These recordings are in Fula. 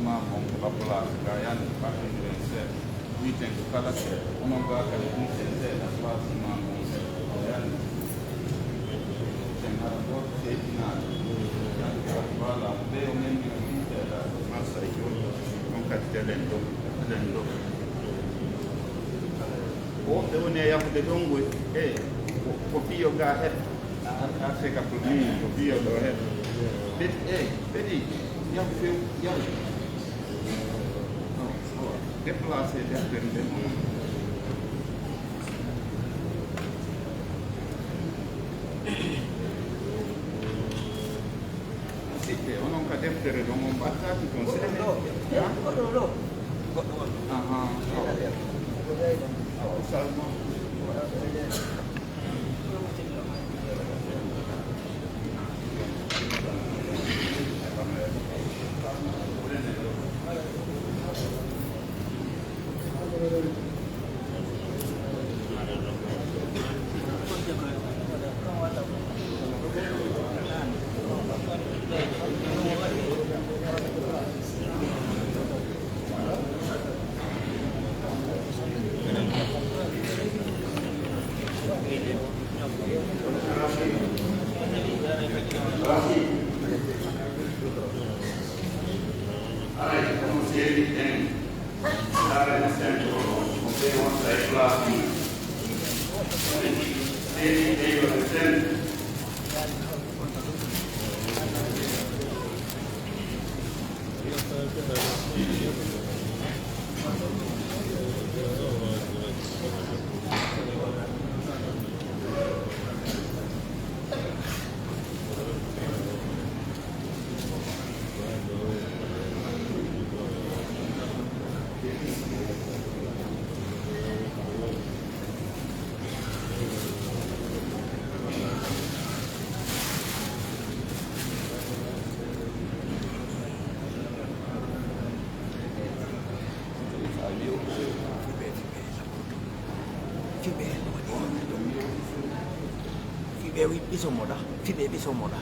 ma mon papula gayan papi se weekend kala se ono ga ka weekend se la class ma mon gayan sen ara bot se na wala de o men ni se la masa yo con cattelendo lendo o de one ya de dongo ko pio ga het Africa produce ko pio do het bet bedi yang film yang déplacé deftere sitte onon ka deftere ɗo mon mbattaki toon seeɗa salmo Bisomoda, Fibe Bisomoda.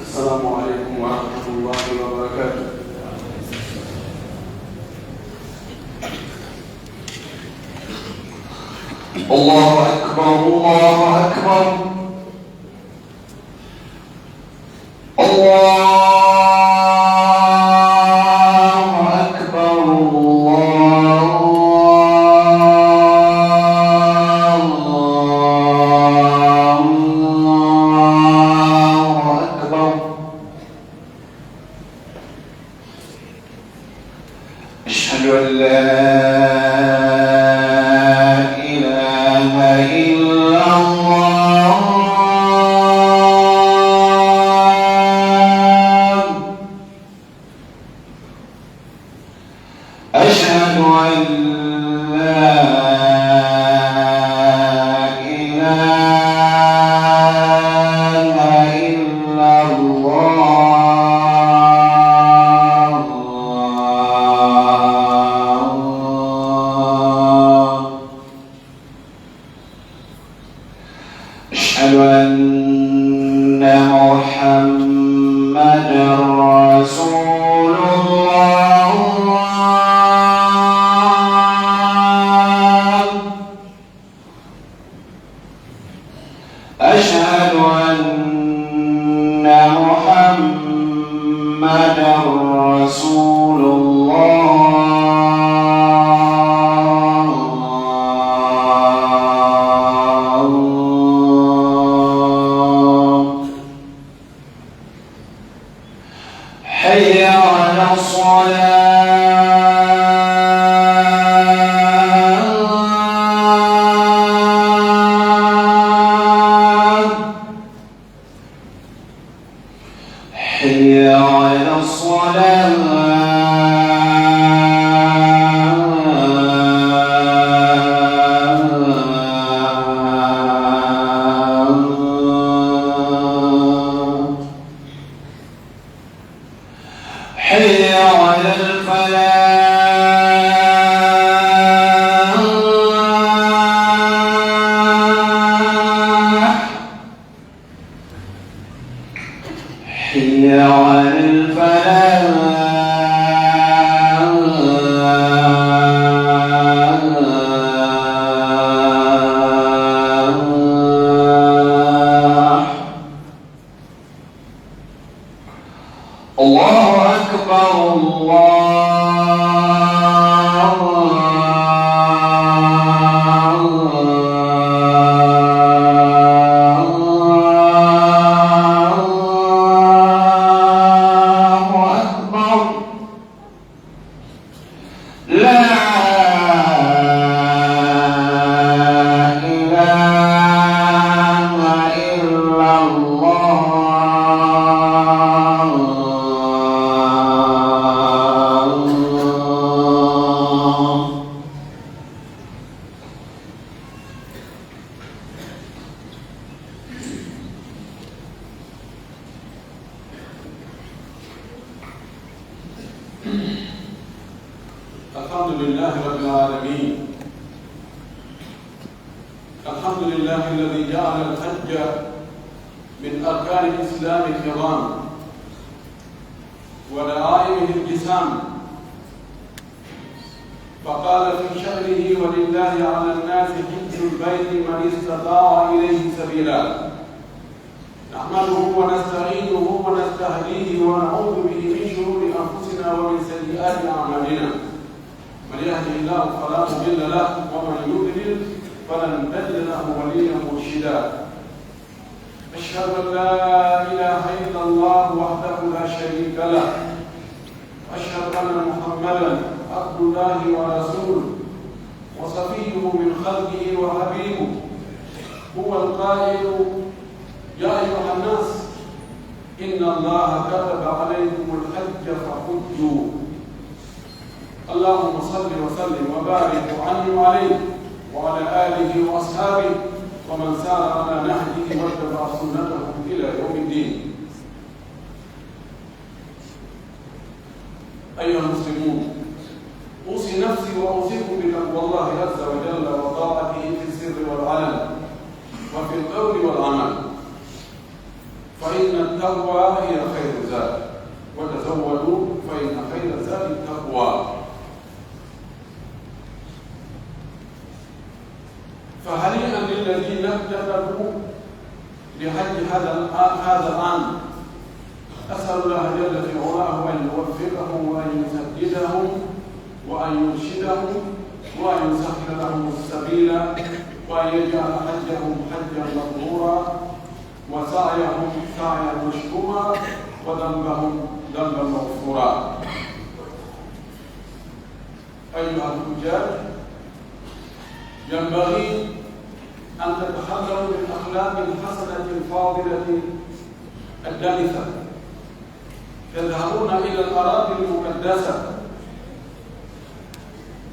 السلام عليكم ورحمة الله وبركاته. الله أكبر الله أكبر الله أكبر أشهد أن لا إله إلا الله أشهد أن لا إله إلا الله أشهد أن محمدا رسول الله لا إله إلا الله. الحمد لله رب العالمين. الحمد لله الذي جعل الحج من أركان الإسلام الكرام ودعائمه الجسام، فقال في شأنه ولله على الناس حج البيت من استطاع إليه سبيلا. نحمده ونستعينه ونستهديه ونعوذ به من شرور أنفسنا ومن سيئات أعمالنا. من يهده الله فلا مضل له ومن يضلل فلن تجد له وليا مرشدا. أشهد أن لا إله إلا الله وحده لا شريك له، وأشهد أن محمدا عبد الله ورسوله وصفيه من خلقه وحبيبه. هو القائل: يا أيها الناس إن الله كتب عليكم الحج فحجوا. اللهم صل وسلم وبارك وأنعم عليه وعلى آله وأصحابه ومن سار على نهجه واتبع سنته إلى يوم الدين. أيها المسلمون، أوصي نفسي وأوصيكم بتقوى الله عز وجل وطاعته في السر والعلن وفي القول والعمل، فإن التقوى هي خير زاد، وتزودوا فإن خير زاد التقوى. فهنيئا للذين اكتسبوا لحج هذا العام. أسأل الله جل في علاه أن يوفقهم وأن يسددهم وأن يرشدهم وأن يسهل لهم السبيل وأن يجعل حجهم حجا مبرورا وسعيهم سعيا مشكورا وذنبهم ذنبا مغفورا. أيها الحجاج، ينبغي أن تتحلوا بالأخلاق الحسنة الفاضلة الدامثة. تذهبون إلى الأراضي المقدسة،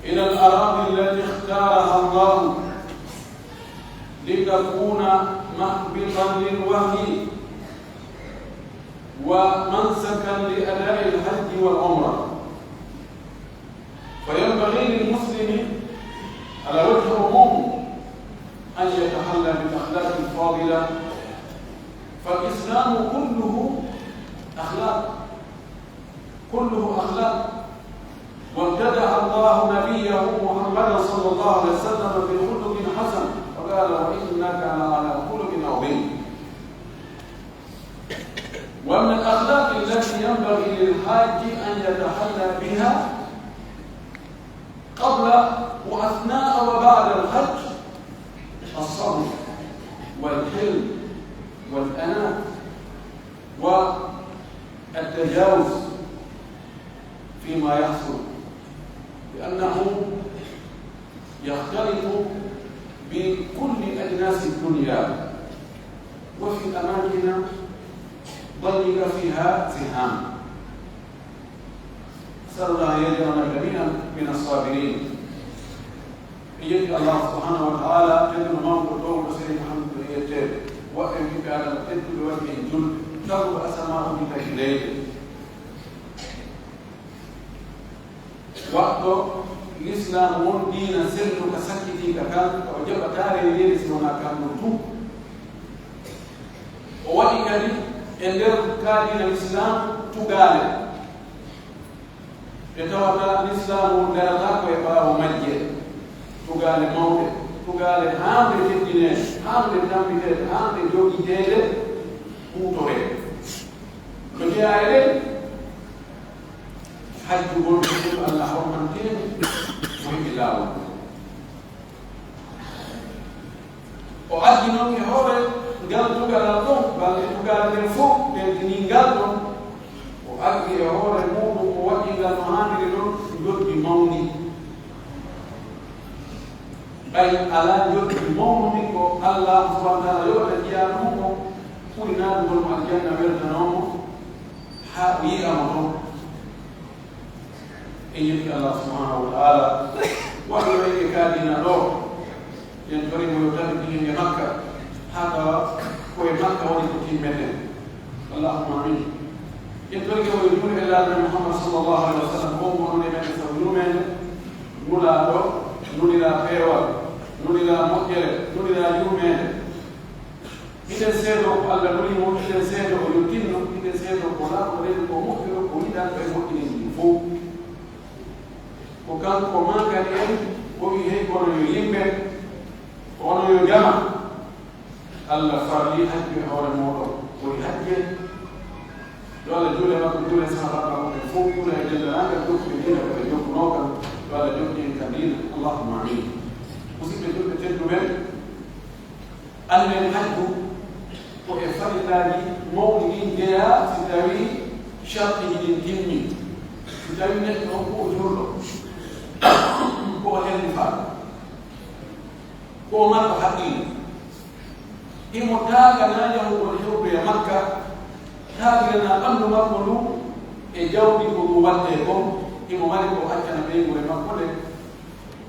إلى الأراضي التي اختارها الله لتكون محبطا للوحي ومنسكا لأداء الحج والعمرة. فينبغي للمسلم على وجه العموم أن يتحلى بالأخلاق الفاضلة، فالإسلام كله أخلاق، كله أخلاق. وابتدع الله نبيه محمدا صلى الله عليه وسلم بخلق حسن، وقال: وإنك لعلى خلق عظيم. ومن الأخلاق التي ينبغي للحاج أن يتحلى بها قبل وأثناء وبعد الحج الصبر والحلم والأناة والتجاوز فيما يحصل، لأنه يختلط بكل أجناس الدنيا، وفي أماكن ضيق فيها زحام. أسأل الله أن يجعلنا جميعا من الصابرين. يجد الله سبحانه وتعالى جل موقع طول سيد محمد بن يجاب وإن كان الحج بوجه الجل شر أسماء بتجليل. وقت الإسلام دين سر كسكتي كان وجب تاري ليس هنا كان مرتوب. وإن كان كان الإسلام تقال يتوقع الإسلام درجات ويبقى مجد تقال موت تقال هامل الدين هامل الدم هامل جوجي جيل موتوري فجاء حج يقول الله حرمتين وهي الله وأجنون يهوري قال تقال لهم بل تقال لفوق لكن قالهم وأجي يهوري موضوع وإذا مهامل لهم يقول بموني ay ala yotti mawni ko Allah subhanahu wa ta'ala yota jiyano kulina dum aljanna weltanomo ha wi amado e yidi Allah subhanahu wa ta'ala wa yake kadina do yen tori mo yota di Makka hada ko e Makka woni ko timmete Allahumma amin yen tori ko yuri ila Muhammad sallallahu alaihi wasallam ko mo ne men sawlumen mula do nunila pewa nunila mokere nunila yumene ite seedo ko Allah nuni mo ite seedo ko yutinno ite seedo ko la ko den ko mokere ko ida ko mokini fo ko kan ko manga en ko wi he ko no yimbe ko no yo jama Allah farli hajji hawla modo ko hajji dole dole ma ko dole sahaba ko fo ko la jalla anga ko ko dina ko yo ko no kan dole jokin kadina Allahumma amin musibe dole teddo men almen hajju ko e farilaji mawni jeya si tawi sharti din timmi si tawi neɗɗo ko jurɗo ko hen fa ko makko haqqi himo taaga na yahugo hewɓe e Makka taagirana ɓanndu makko ndu e jawdi ko ɗum watte ko himo mari ko accana ɓeygu e makko de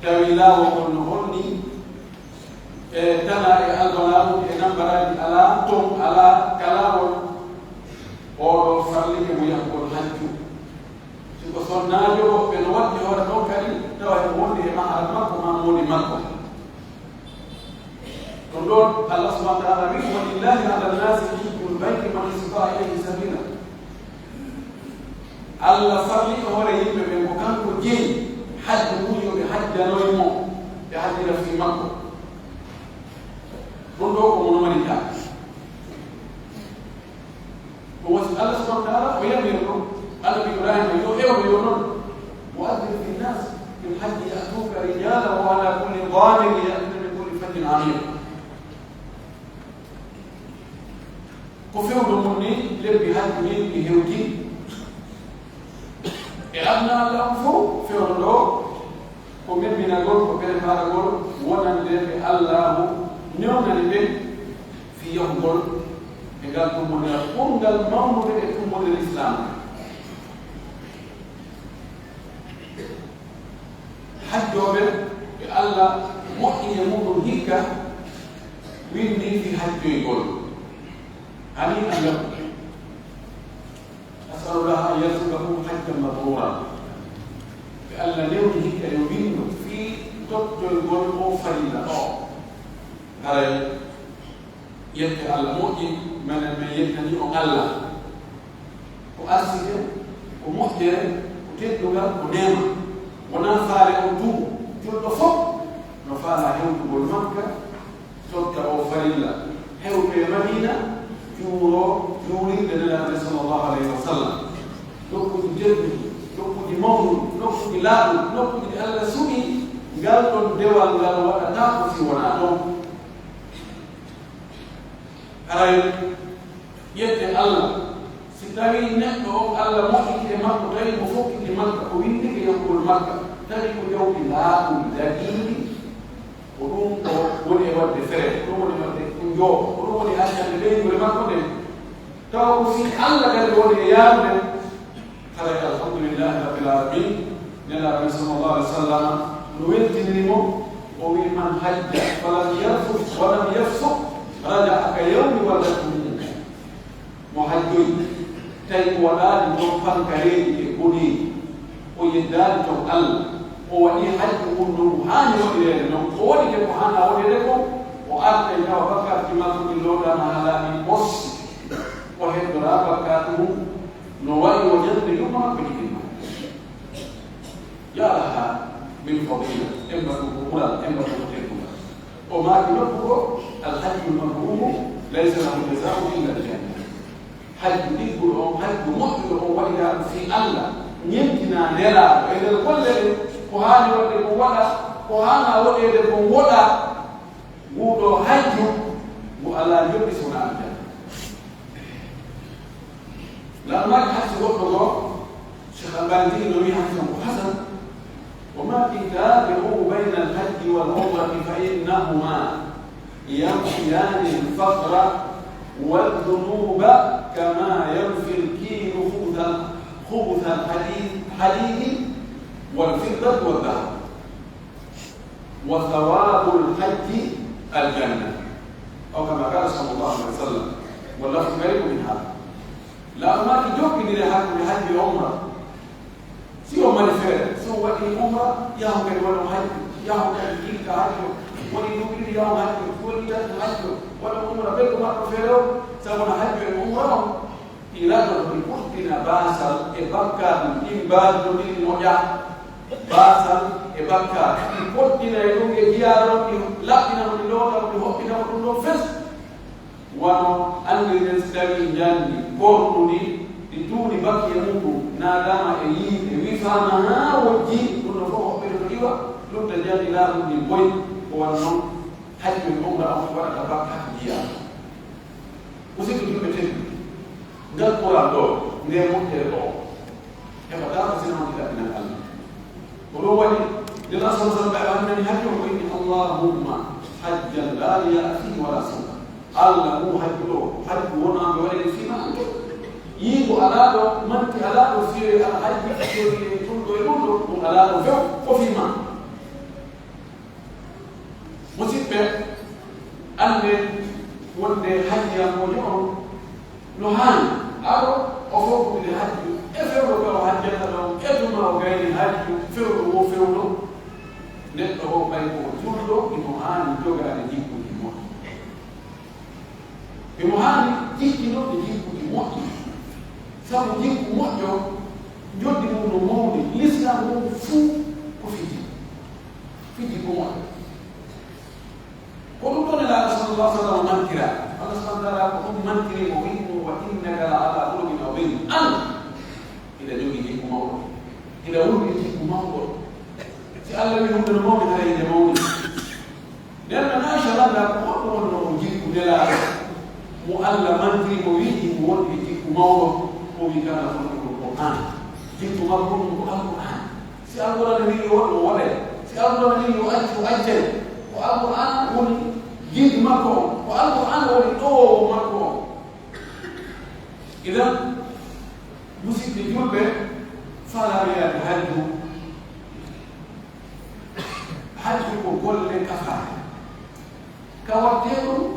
tawi laawol no holni e tana e albalaamu e nambaraji ala ton ala kalawol oɗo farlike mo yahgol hajju siko sonnaajo woɓɓe no wadde hoore ɗon kadi tawa e wondi e mahal makko ma woni makko ɗum ɗon Allah subhanahu wa ta'ala wi walillahi ala nnasi hijjul bayti man istata'a ilayhi sabila Allah farli hoore yimɓe ɓe ko kanko jeeyi hajju mum yoɓe hajjanoymo ɓe hajjira fi makko ɗum ɗo ko mono manita ko wasi Allah subhanahu wa ta'ala o yamiri ɗum annabi Ibrahima yo ewɓe yo noon wa addin fi nnas bil hajji ya'tuka rijala wa ala kulli damirin ya'tina min kulli fajjin amir ko fewɗo mum ni lebbi hajji ni ɗi hewti e adna Allah fof fewɗo ɗo ko mebbinagol ko préparagol wonande ɓe Allahu ñownani ɓe fi yahugol e ngal tummodira ɓurngal mawnude e tummude l'islam hajjoɓe ɓe Allah moƴƴi e muɗum hikka windi fi hajjoygol hani Allah asalullah an yarzuqahu hajjan mabrura ɓe Allah lewni hikka yo windo fi tottoygol o farilla o haray yette Allah moƴƴi menen men yettani on Allah ko arside ko moƴƴere ko teddugal ko nema wona faale o duuɓo julɗo fof no faala hewtugol Makka tokka o farilla hewɓe Madina juurinde Nelaɗo sallallahu alayhi wa sallam nokkuji tedduɗi nokkuji mawɗuɗi nokkuji laaɗuɗi nokkuji ɗi Allah suɓi ngal ɗon dewal ngal waɗata ko si wona ɗon haray yette Allah si tawi neɗɗo o Allah moƴƴiti e makko tawi mo fokkiti Makka o windike yahugol Makka tawi ko jawdi laaɓuɗi dagiiɗi ko ɗum o woni e wadde fere ɗum woni wadde njoo ko ɗum woni accande ɓeygol makko nden tawa ko si Allah kadi woni e yaarude haray alhamdulillahi rabbil alamin Nelaɗo sallallahu alaihi wa sallam no weltinirimo o wi man hajja falam yarfus walam yafsuq raja'a ka yawmi waladtuhu mo hajjoyi tawi ko waɗaani ɗon fankareeji e goɗeeji o yeddaani ton Allah o waɗi hajju mum no haani waɗireede noon o waɗite ko haana waɗirede ko o arta e tawa bakkaati makko ɗi looɗaama haalaaɓi bossi o heddoraa bakkaati mum no waɗi o ñande yumma makko jiɗima yaalaha min fadila embatu ko ɓural embatu ko teddugal o maaki nokku ko alhajju lmabrumu laysa lahu jazau illa aljanna hajju ɗigguɗo on hajju moƴƴuɗo on waɗiraaɗo fi Allah ñemtina nelaaɗo e nder golle ɗe ko haani waɗde ko waɗa ko haana waɗeede ko woɗa nguuɗo hajju mo alaa joɗɗi sona aljanna lammaaki hasi goɗɗo goo Cheikh Albani tigi no wi hasi on ko hasan وما في تابعه بين الحج الحج والعمرة فإنهما ينفيان الفقر والذنوب كما ينفي الكيل خبث الحديد والفضة والذهب، وثواب الحج الجنة، أو كما قال صلى الله عليه وسلم، واللفظ قريب من هذا. لا ما تجوك إلى حج عمرة سيو مالفير سو وقت عمرة يا هم كانوا حج يا هم كانوا حج ولي يا هم حج ولي حج ولا عمرة بيت ما فيرو سو حج عمرة إلى أن يكون باسل إبكار إباد من موجة باسل إبكار يكون يوم يجيارو لا من لولا من هو فس وانو أنجل نستمي جاني كورني dituni baki ya Mungu na alama hii wifana na waji tunafaa kupelekwa lugha jadi la ni boy kwa no haji umra au kwa tabaka hajia usiku tumetenda ngal kwa ndo ndiye mtelo kama dawa zina mtila na Allah ولو ولي لله صلى الله عليه وسلم هدي وإن اللهم حجا لا يأتي ولا سنة الله مو حج ونا بولد فيما أنتم يجوا على من على في الحج في كل يوم على وفي ما مصيبة أن وند حج يوم نهان أو أفوق بالحج أفوق بالحج لو أدم وجاي الحج فوق وفوق نتوه بينه جلده نهان جوجا نجيبه لموت بمهان تيجي نجيبه sabu jiku mojo jodi muno mawni l'islam mo fu ko fiji ko mo ko dum don la sallallahu alaihi wasallam mankira Allah subhanahu wa ta'ala ko mankiri mo winno wa innaka la ala khuluqin azim an ila jogi jiku mawdo ila wurdi jiku mawdo si Allah mi dum mo mi hay de mawni dan na sha Allah ko no jiku de la mu Allah mankiri mo winno wurdi jiku mawdo وبكان خلق القرآن جئت ربكم القرآن سأقول لي وولد سأقول لي أجل والقرآن هو جد مكو والقرآن هو تو مكو إذا مسك الجنب فلا يحج حجكم كل كفار كواتيرو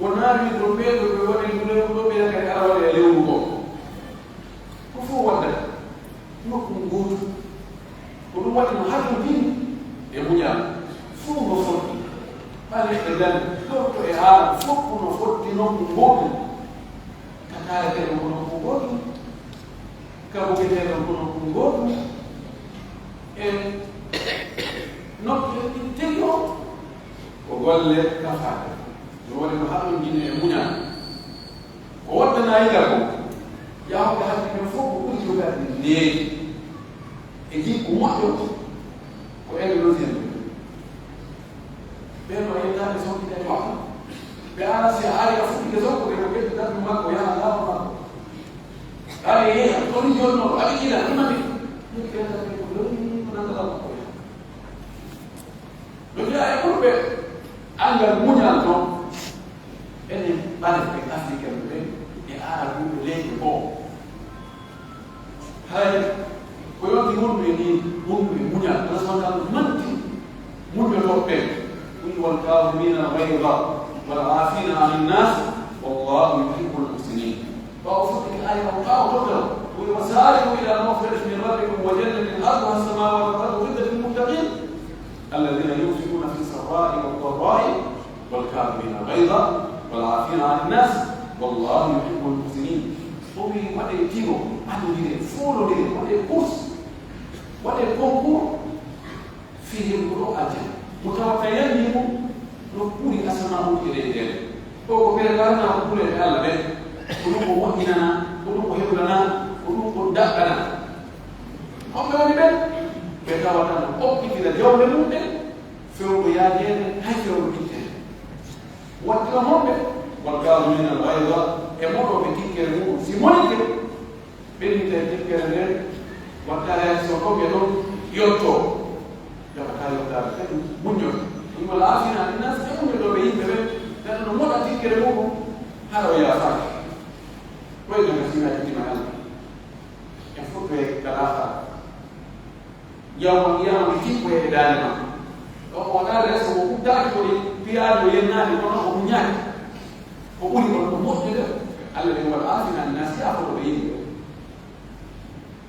وناري الربيع ويوري الربيع كأروا اليوم kufu wanda makungutu kudu wati mahali mjini emuja fungo foti pale edan toto eha fuku no foti no kungotu kakaya kero no kungotu kabuke kero no kungotu nokte interior ogolle kafaka wale mahali mjini emuja wote na igako yao kwa hadi mfuko kujuga ni ejibu moja kwa ile lozia bema ina ni sauti ya watu baada si hali afuki zako kwa kitu tatu mako ya Allah mako hali yeye toni jono alikila kama ni mkianza kuloni mnaanza hapo ndio ya kurbe anga munya ndo ene bali kwa Afrika mbele ya arabu leo bo hay ko yoti mundu munya nasanga manti mundu lope wi wal kaazimina ghayza wal afina 'anil nas wallahu yuhibbul muhsinin wa ufuq al ayat wa qadra wa wasari'u ila maghfiratin min rabbikum wa jannatin arduha as-samawati wal ardu uiddat lil muttaqin alladhina yunfiquna fi sarra'i wad dharra'i wal kaazimina ghayza wal afina 'anil nas wallahu yuhibbul muhsinin obi wade tiro adu dire fulo dire wade kurs wade konko fihi al-qur'an mutawaffayan no kuri asama ukire dele ko bere garna ko kule Allah be ko wahina ko hebulana ko dakana on be be be tawata ko kitira jawle munde fewo ya dele hayo kite watu hombe والكاظمين الغيظ يمر بتلك الامور في ملك بين تلك الامور وكان يسوق يدور يوتو يبقى يوتو muñol wala afina nas e mo do be yimbe dan no mo ati kere mo haro ya fa ko do na sina ti ma e fo be kala yaw yaw ti ko e dal ma o na reso mo da ko di piado yenna di ko no nyaaki ko buri ko mo de alla ni wal afina nas ya ko be yimbe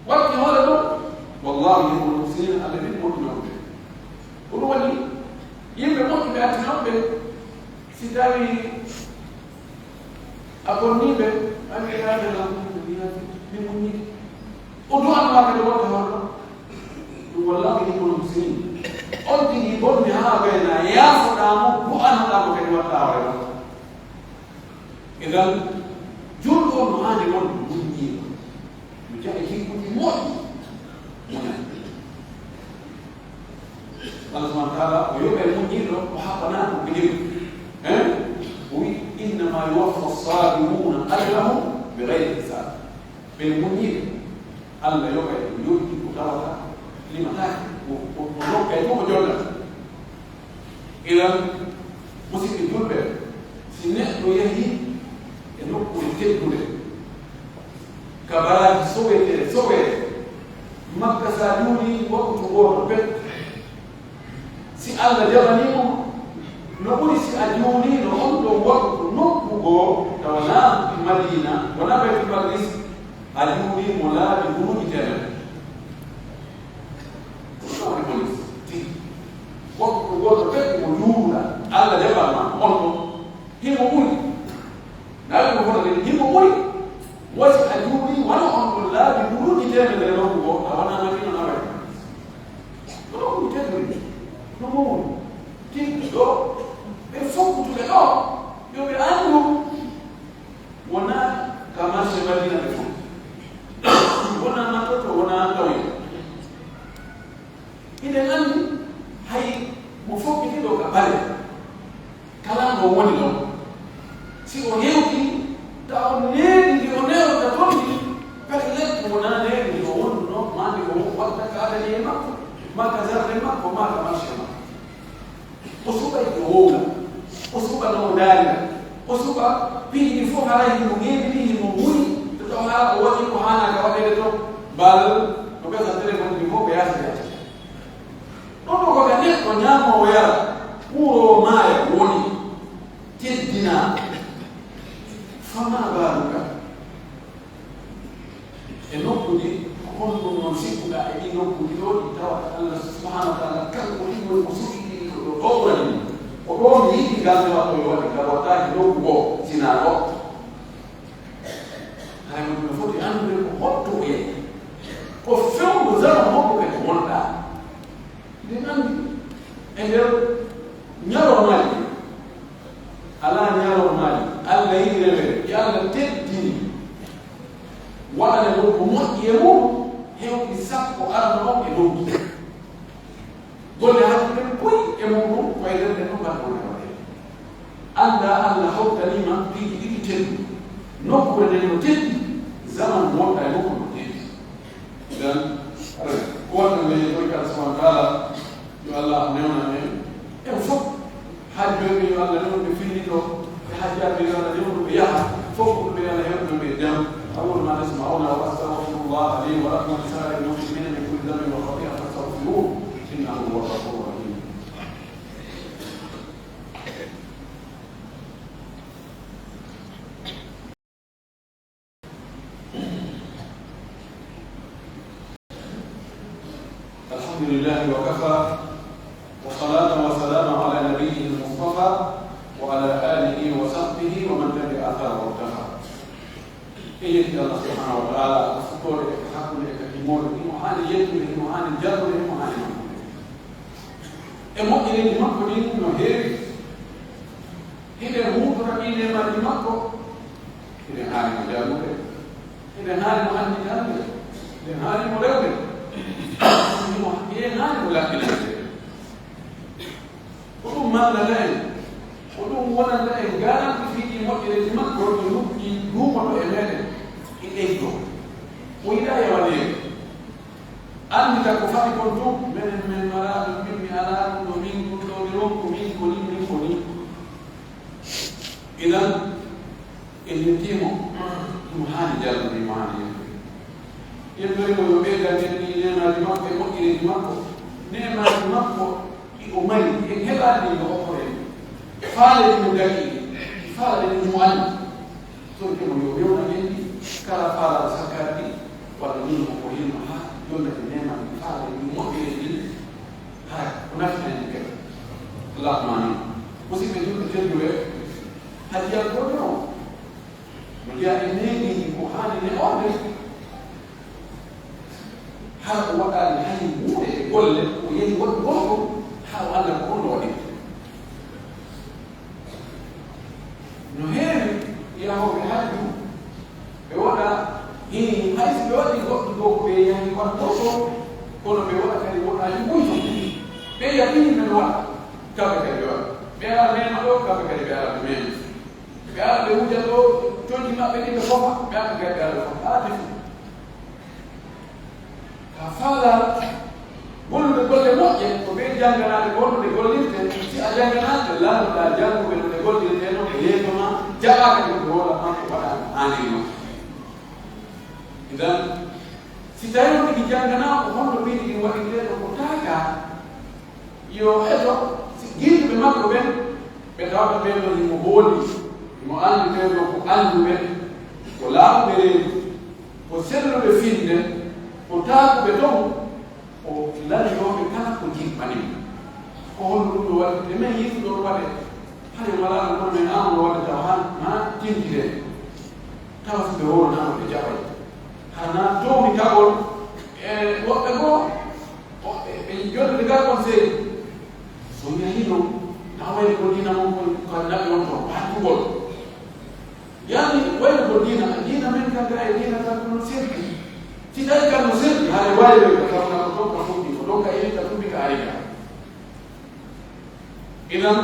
wal hawla wallahi hum muslimin alladhina mu'minun ko wani yimbe mo be ati no be sidari abonibe amira de la ni munni o do an ma be do to wallahi hum muslimin on ti bon mi ha be na ya foda mo ko an da ko ke wata wa idan jurgo no ani mon munni mi ja e ki ko mo Allah subhanahu wa ta'ala ويوم المنجيل وحقناه بجيب وإنما يوفى الصابرون أجرهم بغير حساب بالمنجيل الله يوم يوجد كتابة لمتاك ونوك يوم جولة إذا مسك الجولة سنة ويهي ينوك ويتكل كبارات سوية مكة سالوني وقت غور بيت si Allah jabanimo no buri si ajuni no ondo waktu no bugo tawala di Madina wala be Maqdis ajuni mola di buru jere so ni polis ti waktu go be ko yura Allah jabana ondo himo buri na ko hono himo buri wasi ajuni wala ondo la di buru jere le no bugo tawana Madina na be no jere no mundo tinto e foco tu leo yo be anu wana kama shebadina de foco wana matoto wana tawi ide nani hai mufoki kido kapale kala ngo woni lo si oneuki ta oneni di oneo ta tomi per le wana ne di ono no mandi ko wata ka de ma maka zarre mako maka mashema usuka idola usuka no dali usuka pili fo hala yungeni pili mungui tutaona wote ko hana ka wale to bal to pesa telefoni ni mo beasi ya nono ko kane ko nyamo ya uro maya woni tidina fama baruka enokudi kondo non sikuda e ino kudiro itawa Allah subhanahu wa ta'ala kan ko ino musiki ko owani o do mi gande wa to yoni ka wata do ko sinaro hay mo foti ande ko hotto e ko fewu zama mo ko ke monda de nan e der nyaro mali ala nyaro mali Allah yire yalla teddini wala ko mo yemu hew isappo arno e dogi golle hakku poi e mo fayda de no ba ko anda Allah haw kalima bi digitel no ko de no tetti zaman mo ay mo ko tetti dan ko tan le ko ka subhanahu wa ta'ala yo Allah neuna ne e fo hajjo bi Allah no be finito hajja bi Allah no be ya fo ko be Allah no be jam أول ما نسمعون وأستغفر الله لي ولكم ولسائر المسلمين من كل ذنب وخطيئة فاستغفروه إنه هو الغفور الرحيم. الحمد لله وكفى وصلاة وسلام على نبيه المصطفى وعلى آله وصحبه ومن تبع أثره واقتفى. إيه الله سبحانه وتعالى أفكار حكم الإمور إمهان يدل إمهان الجبر إمهان المؤمن اللي مكنين نهير إذا هو برمين ما دمكو إذا هذا مجابر إذا هذا مهان جابر إذا هذا مدور إذا هذا ملاكين ودوم ما لين ودوم ولا لين قال في المؤمن اللي مكو يقوم بالإيمان إليه وإلى يومين أنت كفاك كنتم من مراد من ألام ومن umari en heɓani no oppore faale ɗi no dagi faale ɗi mo andi so kemo yo yewna henɗi kala faala sakkadi walla ni ko yima ha yondete neman faale ɗi moƴƴere ɗi ha ko naftinani kadi allahuma amin musidɓe julɓe tedduɓe hadiya goɗɗo o no mbiya e neɗiji ko hani ne orde hala ko waɗani hani wuuɗe e golle ko yehi woɗɗo goɗɗo ha o anda ko onno waɗi no heewi yahoɓe hajju ɓe waɗa hayso ɓe waɗi goɗɗo ɗo ko ɓe yahi wat goɗɗo kono ɓe waɗa kadi woɗɗaji ɓuyto ɓe yaɓini men waɗa kamɓe kadi ɓe waɗa ɓe ara mema ɗo kamɓe kadi ɓe ara ɓe mema ɓe ara ɓe wuja ɗo coñi maɓɓe ɗi ɓe fofa ɓe ara ɓe kadi ɓe ara ɓe fofa ala defu ka faala gollude golle moƴƴe ko ɓe janganaɓe gollude gollirte si a janganaɓe landuɗa janguɓe no ɓe gollirte no ɓe yeetoma jaɓaka ɗum ɓe wola ma ko waɗa anino idan si tawi on ɗigi jangana ko honno ɓiɗi ɗin waɗirteɗo ko taka yo heto guiltuɓe makko ɓen ɓe tawata ɓen ɗo himo hooli himo andi ɓen ɗo ko anduɓe ko laaɓuɓe reedu ko selluɓe finde ko taakuɓe toon o laliyoɓe kala ko jiɓɓanim ko honno ɗum ɗo waɗi emen yiɗi ɗon waɗe hay malaɗo ɗon men amono waɗde taw han ma tintide tawa so ɓe woronano ɓe jaɓay hana towmi tagol e woɓɓe goo ɓe jonnude ga conseil so yahino nawayde ko dina mon ko naɓe on to hattugol yani wayno ko dina men kaga e dina tan kono serki si tawi kam no serki haɗa wawi ko tawna ko ɗon ka fuɗɗi ko ɗon ka eni ka tumbi ka ariga idan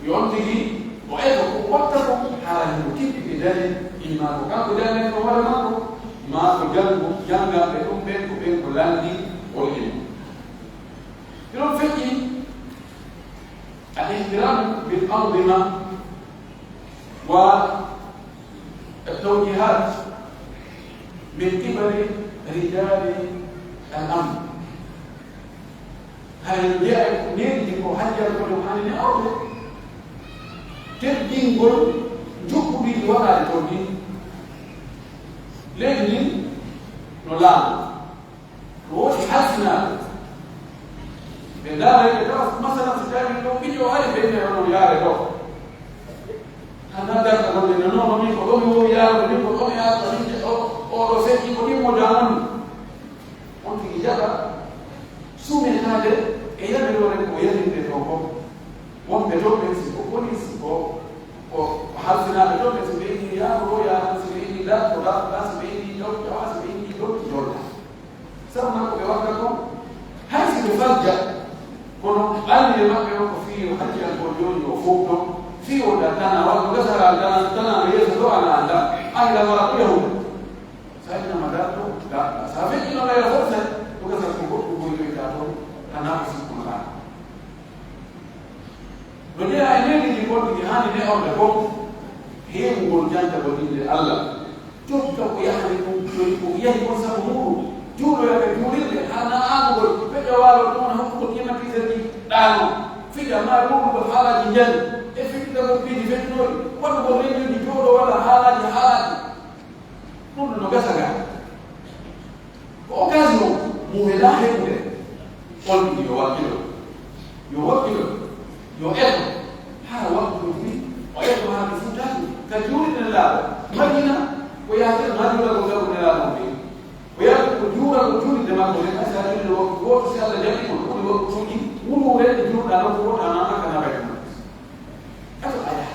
yo on tigi o eto ko watta ko haala himo tippi ɓe dani imma ko kanko dani ko hoore makko ma ko jangaɓe ɗum ɓen ko ɓen ko landi ol ilmu ɗiɗon feƴƴi الاحترام بالأنظمة والتوجيهات من قبل رجال الأمر هل جاء نيجي وحاجة كل حال أرض تبدين كل جوكبي ولا تبدين لكن نلام روح حسنا بذلك مثلا سجاري لو فيديو هاي بين انه يا رجل انا ده كمان انه ما مين كلهم هو يا رجل كلهم يا رجل او لو سيكي كلهم مجانن انت اجابه سومي هذا ايه اللي هو الكويس اللي توقف وان بيجوبس وبوليس او حاسنا بيجوبس بيجي يا هو يا سيدي ده وده بس بيجي جو جواز بيجي جو جولا سمعنا بوقتكم هذه مفاجاه kono ɓalli maɓɓe o ko fii o hakkil ko jooni o fof ɗon fii o ɗattana walla gasara tana yeeso ɗo ana annda annda wala ko yahude sa innama da ɗo daɗɗa sa feƴƴino layra fof sen o gasara ko goɗɗo goytoyta toon tana ko sikkuno ɗa no ndeya e neɗiji goɗɗiji hani ne onde fof heewugol jantagol inde allah jogga ko yahani ko yahi kon sabu muɗum juuɗoyaɓe juulirɓe hana aamugol ɓeɗo waalo ɗon hokkugol climatiseur ji ɗaano fiɗa ma ruɗugol haalaji njan e fiɗɗitagol piiji feɗɗinoɗi waɗugol réunion ji jooɗo walla haalaji ɗum ɗo no gasa ga ko occasion mo weɗa heɓude on ɗi yo wakkilo yo eto haa waktu ɗum fi o eto haa ɗo futtaki ka juuriɗen laaɓa majjina ko yahten majjurago garu nelaaɗo fi ويأكل جورا وجود الدماغ ولكن هذا الوقت سهل جدا وكل وقت فوجي ومورد الجور على وقت أنا كنا بعدين هذا أيه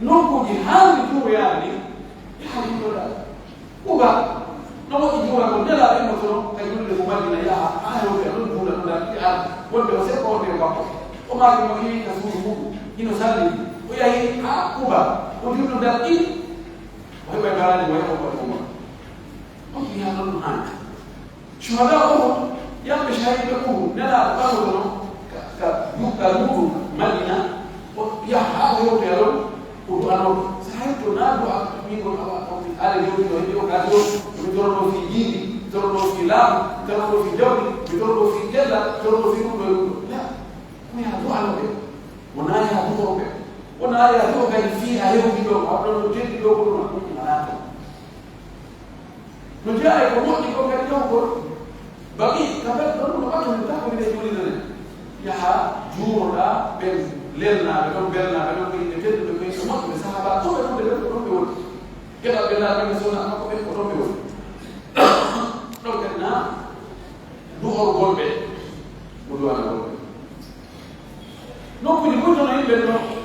نوكو جهان الجور يعني ولا وبا نوكو جورا كنا لا يمكن كيقول لمبادئ يا أهل ويقول جورا لا يا ولا وسيء قول بيوقف وما كنا كسبوا إنه سالي وياي وبا وجود الدماغ وهو يقال لي ويقول يا رب عنك شهداء أهد يلبس شهيد أهد نلا أهد كمقدمون مدينة يحاول يقولون وأنا سحبت نادو أميكم على اليوم يوم كاتيو بيدوروا في جيبي بيدوروا في لام بيدوروا في جوبي بيدوروا في كلا بيدوروا في كل لا ما na ya to ga fi a yau kidogo hapo ndio kidogo na manako ndio ai ko mo ko ga kidogo bagi kabel ko ma ko ta ko ni juli na ya ha jura ben lelna be ko ni te be ko mo ko sahaba to be ko keba bela be so na ko be ko be to kana du hor golbe mo do ana golbe no ko ni ko to na be no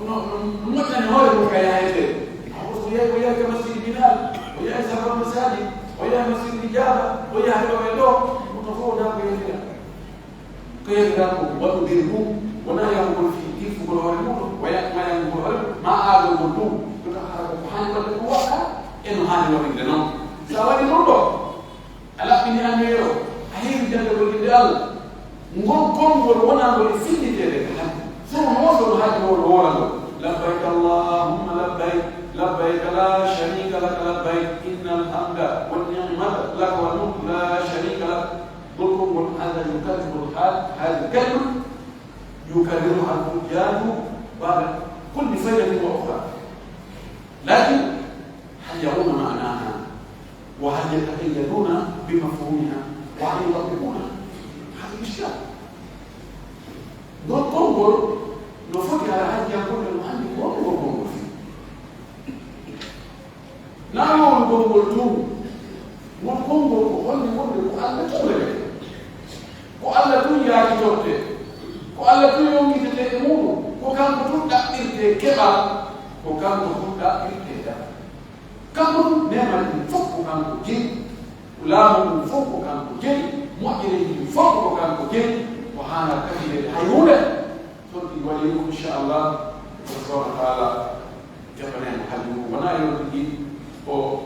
mmoja ni hore kwa yaende hapo yeye kama masjid Bilal ويا سبب مساجد ويا مسجد الإجابة ويا هذا ويدو متفوض هذا كيف كيف يقول وتديرهم ولا يقول في كيف يقول هرمون ويا ما يقول هرم ما هذا يقول سبحان الله الواقع إنه هذا هو الجنة سواء يقولوا على فين أميرو أهين جل وجل نقول كم ولا نقول فين جل ثم وصل هذا هو لبيك اللهم لبيك لبيك لا شريك لك لبيك إن الحمد والنعمة لك والملك لا شريك لك قل هذا يكرر الحال هذا الكلمة يكررها الفجار بعد كل فجر وأخرى لكن هل يرون معناها وهل يتأيدون بمفهومها وهل يطبقونها هذا الإشكال دون تنظر نفكر على هذا يقول المؤلف وهو قنبر فيه نعم القنبر توم والقنبر وقال تولد وقال تو يا كتوته وقال تو يوم كتتمو وكان بتودا إرتي كبا وكان بتودا إرتي دا كان نعم فوق وكان بجي ولام فوق وكان بجي مؤمن فوق وكان بجي وهانا كثير حيوله وليكم إن شاء الله سبحانه وتعالى جبنا محلو ونا يودي أو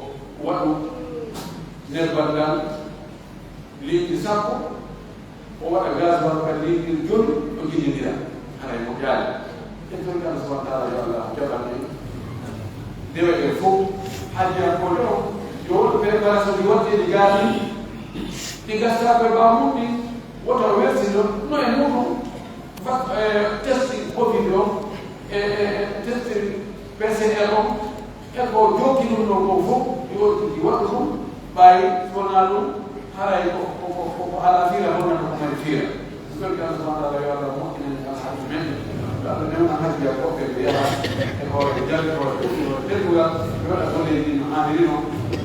ودو نربنا لإنساقه أو أجاز بركة للجل وجد ديا هاي مجال يقول كان سبحانه وتعالى يا الله جبنا دوا يفوق حاجة كله يقول بيرجع سويوتي دجالي دجاسا ببامودي وترويسينو نو يمونو testing COVID testing PCR eko joki no novo iwatu by fonalo harai ko halafira bona na kumfira sio kama swala la yala mmoja na hajmen baada ya haja ya kope ya eko jali ko tegula wala kule ni mahadirino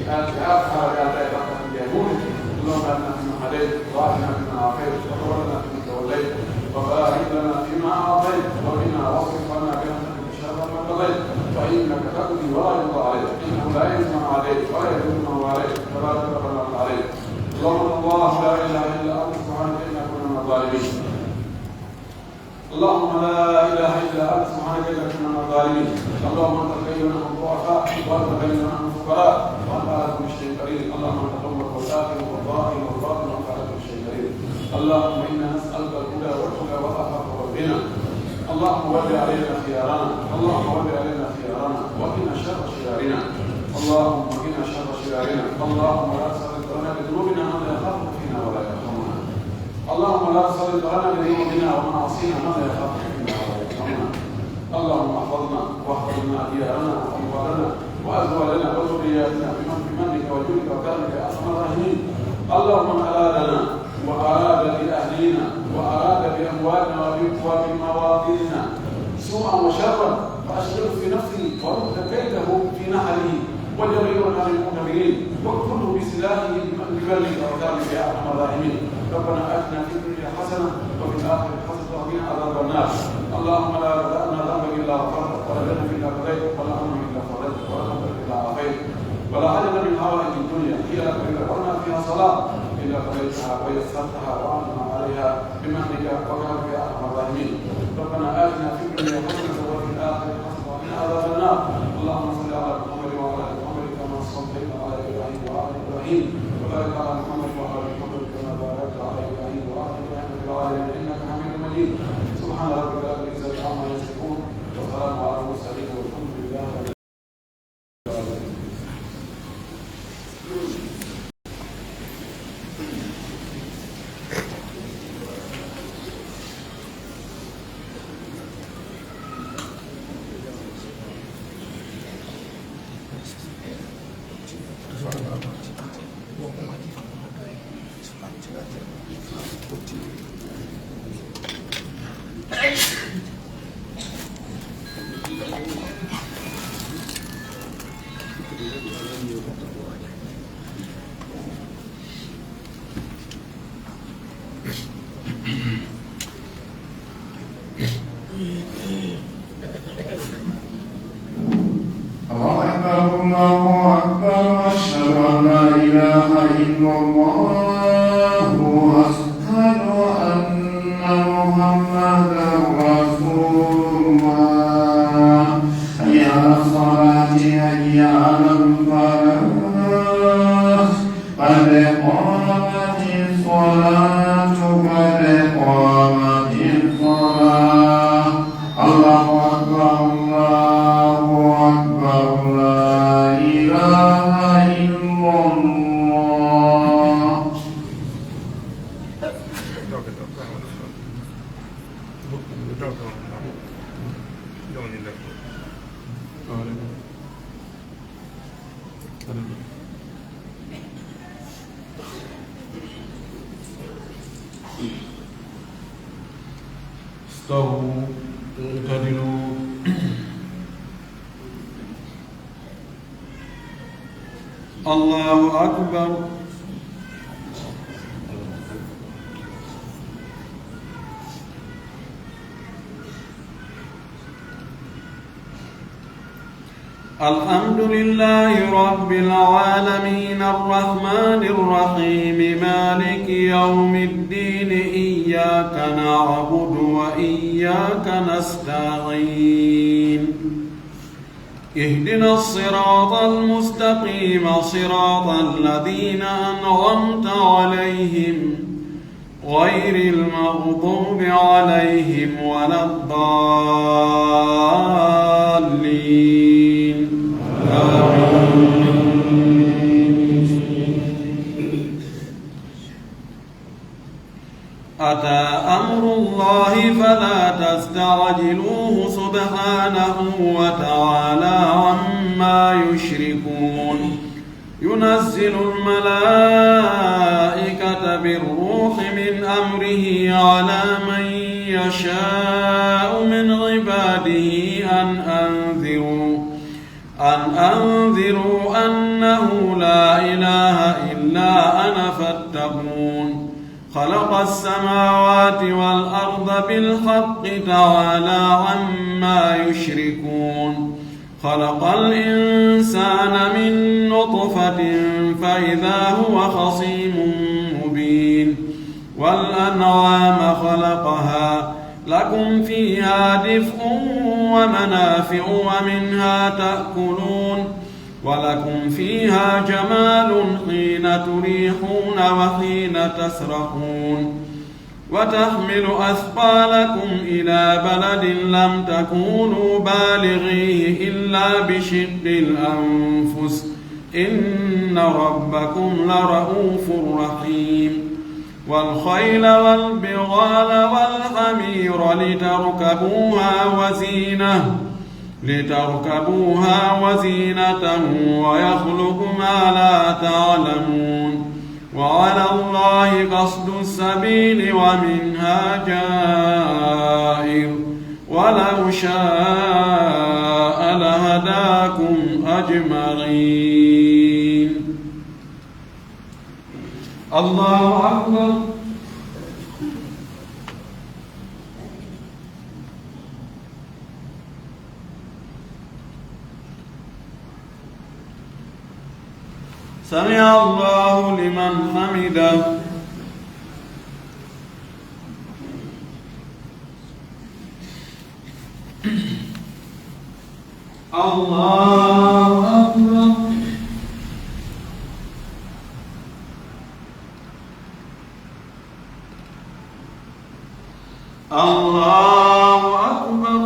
al-afha ya ya mun اللهم انا من هديت واهدنا من عافيت وتولنا من توليت وبارك لنا فيما اعطيت وقنا واصرف عنا برحمتك شر ما قضيت فانك تقضي ولا يقضى عليك انه لا يزمع عليك ولا يذم عليك ولا تقبل عليك اللهم الله لا اله الا انت سبحانك انا كنا من الظالمين اللهم لا اله الا انت سبحانك انا كنا من الظالمين اللهم انت خيرنا من الضعفاء وانت خيرنا من الفقراء وانت على كل شيء قدير اللهم انت الاول والاخر والظاهر والباطن وانت على كل شيء قدير اللهم انا نسالك الهدى والتقى والعفاف والغنى اللهم ول علينا خيارنا اللهم ول علينا خيارنا وقنا شر شرارنا اللهم قنا شر شرارنا اللهم لا تسلط لنا بذنوبنا من لا يخافك فينا ولا يرحمنا اللهم لا تسلط لنا بذنوبنا ومعاصينا من لا يخافك فينا ولا يرحمنا اللهم احفظنا واحفظنا ديارنا واموالنا وازواجنا وذرياتنا بمنك وجودك وكرمك يا ارحم الراحمين اللهم من ارادنا واراد باهلنا واراد باموالنا وبمواطننا سوءا وشرا فاشغله في نفسه ورد كيده في نحره وليغير عن المؤمنين واقتله بسلاحه ببرك وكرمك يا ارحم الراحمين ربنا اتنا في الدنيا حسنه وفي الاخره حسنه وقنا عذاب النار اللهم لا تدع لنا ذنبا الا غفرته ولا ذنبا الا قضيته ولا امرا الا فرجته ولا امرا الا عافيته ولا حاجه من حوائج الدنيا هي لك الا قلنا فيها صلاه الا قضيتها ويسرتها وعنتنا عليها بمنك وكرمك يا ارحم الراحمين ربنا اتنا في الدنيا حسنه وفي الاخره حسنه وقنا عذاب النار اللهم صل على محمد وعلى ال محمد كما صليت على ابراهيم وعلى ابراهيم وبارك على محمد وعلى ال محمد كما باركت على ابراهيم وعلى ابراهيم في العالمين انك حميد مجيد سبحان ربك رب العزه عما يصفون وسلام على المرسلين والحمد لله رب العالمين. استووا اعتدلوا. الله أكبر. الحمد لله رب العالمين الرحمن الرحيم مالك يوم الدين إياك نعبد وإياك نستعين اهدنا الصراط المستقيم صراط الذين أنعمت عليهم غير المغضوب عليهم ولا الضالين. أتى أمر الله فلا تستعجلوه سبحانه وتعالى عما يشركون. ينزل الملائكة بالروح من أمره على من يشاء من عباده أن أنذروا أنه لا إله إلا أنا فاتقون. خلق السماوات والأرض بالحق تعالى عما يشركون. خلق الإنسان من نطفة فإذا هو خصيم مبين. والأنعام خلقها لكم فيها دفء ومنافع ومنها تأكلون ولكم فيها جمال حين تريحون وحين تسرحون وتحمل أثقالكم إلى بلد لم تكونوا بالغيه إلا بشق الأنفس إن ربكم لرؤوف رحيم. والخيل والبغال والحمير لتركبوها وزينة ويخلق ما لا تعلمون. وعلى الله قصد السبيل ومنها جائر ولو شاء لهداكم أجمعين. الله أكبر. سمع الله لمن حمده. الله أكبر. الله أكبر.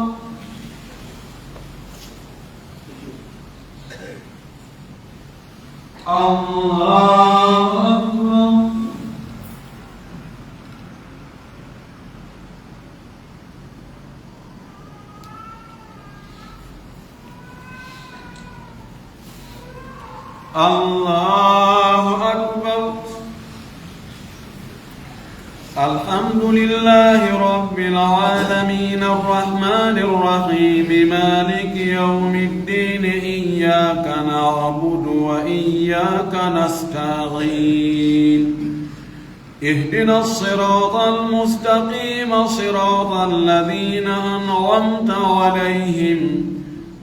الله أكبر. الله أكبر. الحمد لله رب العالمين الرحمن الرحيم مالك يوم الدين إياك نعبد وإياك نستعين اهدنا الصراط المستقيم صراط الذين أنعمت عليهم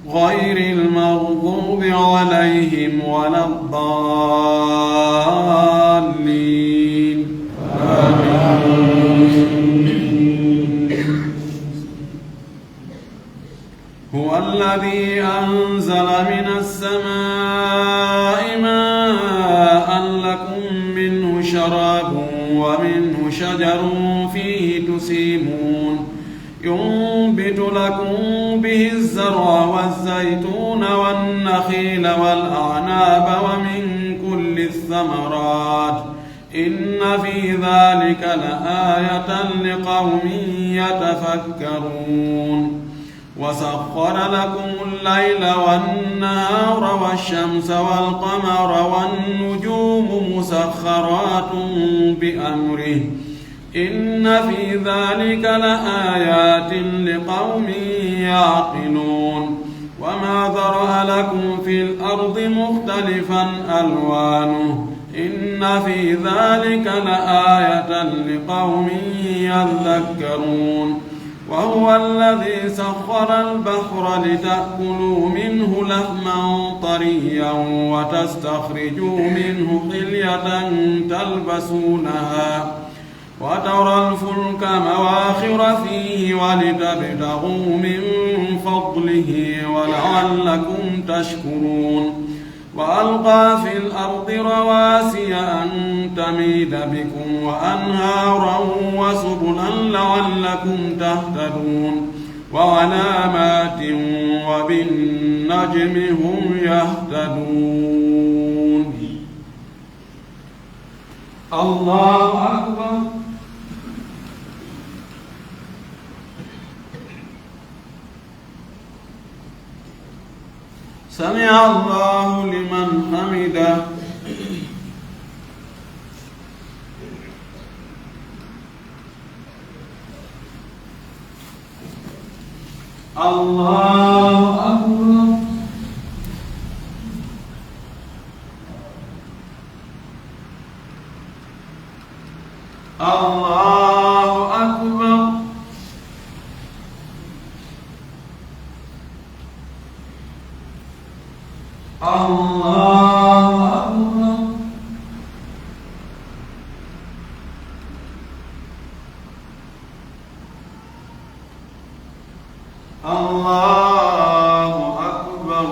غير المغضوب عليهم ولا الضالين. هو الذي أنزل من السماء ماء لكم منه شراب ومنه شجر فيه تسيمون ينبت لكم به الزرع والزيتون والنخيل والأعناب ومن كل الثمرات إن في ذلك لآية لقوم يتفكرون وسخر لكم الليل والنهار والشمس والقمر والنجوم مسخرات بأمره إن في ذلك لآيات لقوم يعقلون وما ذرأ لكم في الأرض مختلفا ألوانه إن في ذلك لآية لقوم يذكرون وهو الذي سخر البحر لتأكلوا منه لحما طريا وتستخرجوا منه حلية تلبسونها وترى الفلك مواخر فيه ولتبتغوا من فضله ولعلكم تشكرون وألقى في الأرض رواسي أن تميد بكم وأنهارا وسبلا لعلكم تهتدون وعلامات وبالنجم هم يهتدون. الله أكبر. سمع الله لمن حمده. الله أكبر. الله أكبر. الله أكبر. الله أكبر.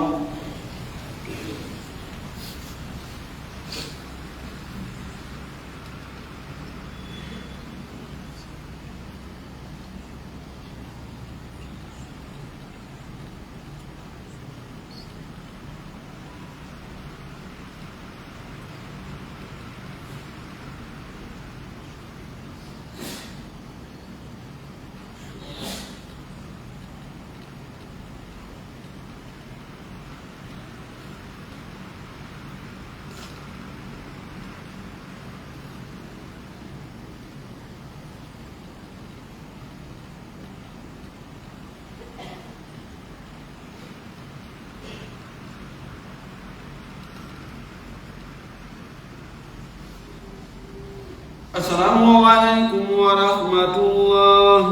السلام عليكم ورحمة الله.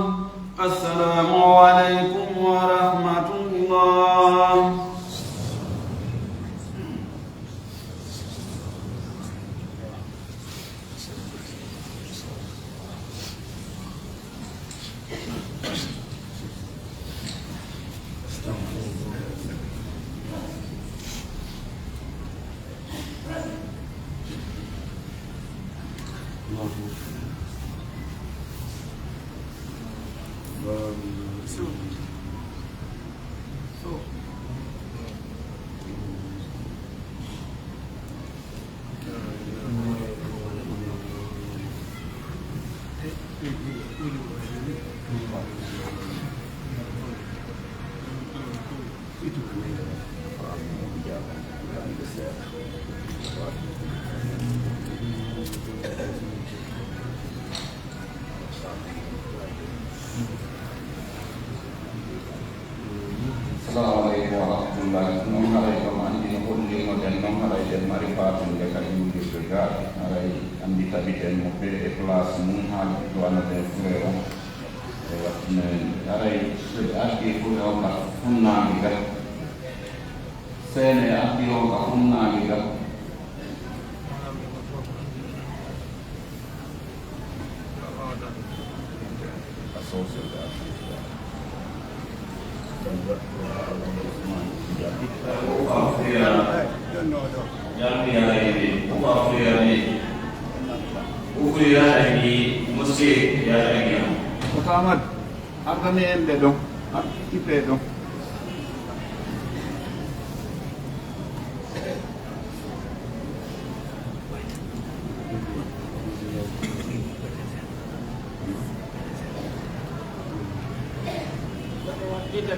السلام عليكم ورحمة الله. Assalamualaikum warahmatullahi wabarakatuh. Andi no holli mo den non haray den mari fatum de kay yumde so gar haray andi tabiten mo be e place mum hal do ana den frère e watne haray so asti ko o ka funna mi ga sene asti o ka funna mi ga Ahmad, apa ni ende dong? Kita dong. kita